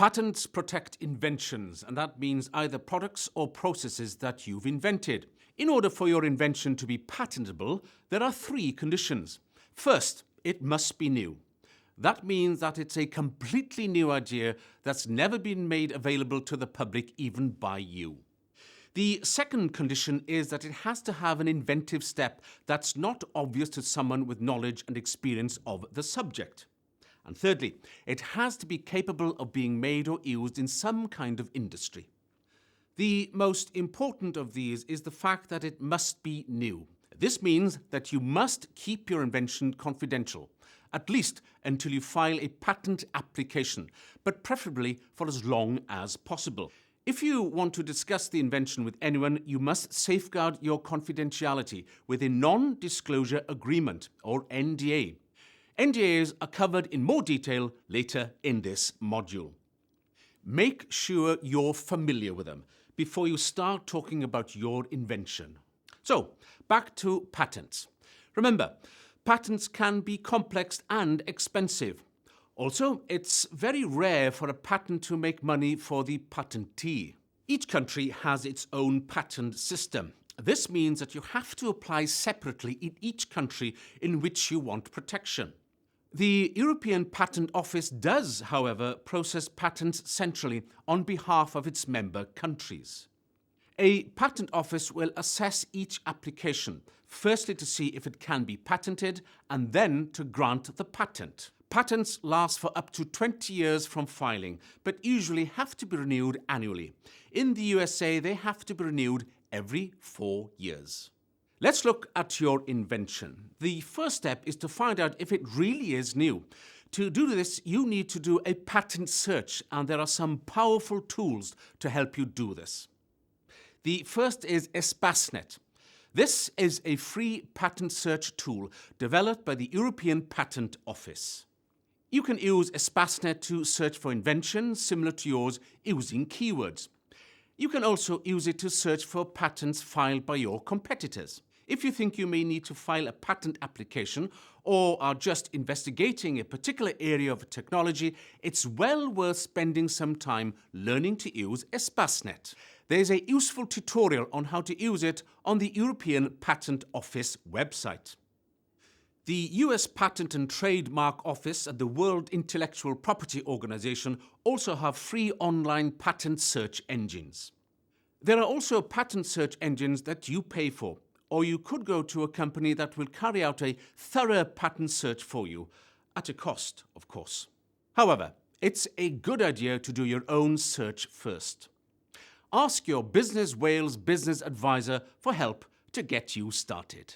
Patents protect inventions, and that means either products or processes that you've invented. In order for your invention to be patentable, there are 3 conditions. First, it must be new. That means that it's a completely new idea that's never been made available to the public, even by you. The second condition is that it has to have an inventive step that's not obvious to someone with knowledge and experience of the subject. And thirdly, it has to be capable of being made or used in some kind of industry. The most important of these is the fact that it must be new. This means that you must keep your invention confidential, at least until you file a patent application, but preferably for as long as possible. If you want to discuss the invention with anyone, you must safeguard your confidentiality with a non-disclosure agreement, or NDA. NDAs are covered in more detail later in this module. Make sure you're familiar with them before you start talking about your invention. So, back to patents. Remember, patents can be complex and expensive. Also, it's very rare for a patent to make money for the patentee. Each country has its own patent system. This means that you have to apply separately in each country in which you want protection. The European Patent Office does, however, process patents centrally on behalf of its member countries. A patent office will assess each application, firstly to see if it can be patented and then to grant the patent. Patents last for up to 20 years from filing, but usually have to be renewed annually. In the USA, they have to be renewed every 4 years. Let's look at your invention. The first step is to find out if it really is new. To do this, you need to do a patent search, and there are some powerful tools to help you do this. The first is Espacenet. This is a free patent search tool developed by the European Patent Office. You can use Espacenet to search for inventions similar to yours using keywords. You can also use it to search for patents filed by your competitors. If you think you may need to file a patent application or are just investigating a particular area of technology, it's well worth spending some time learning to use Espacenet. There's a useful tutorial on how to use it on the European Patent Office website. The US Patent and Trademark Office and the World Intellectual Property Organization also have free online patent search engines. There are also patent search engines that you pay for, or you could go to a company that will carry out a thorough patent search for you, at a cost, of course. However, it's a good idea to do your own search first. Ask your Business Wales business advisor for help to get you started.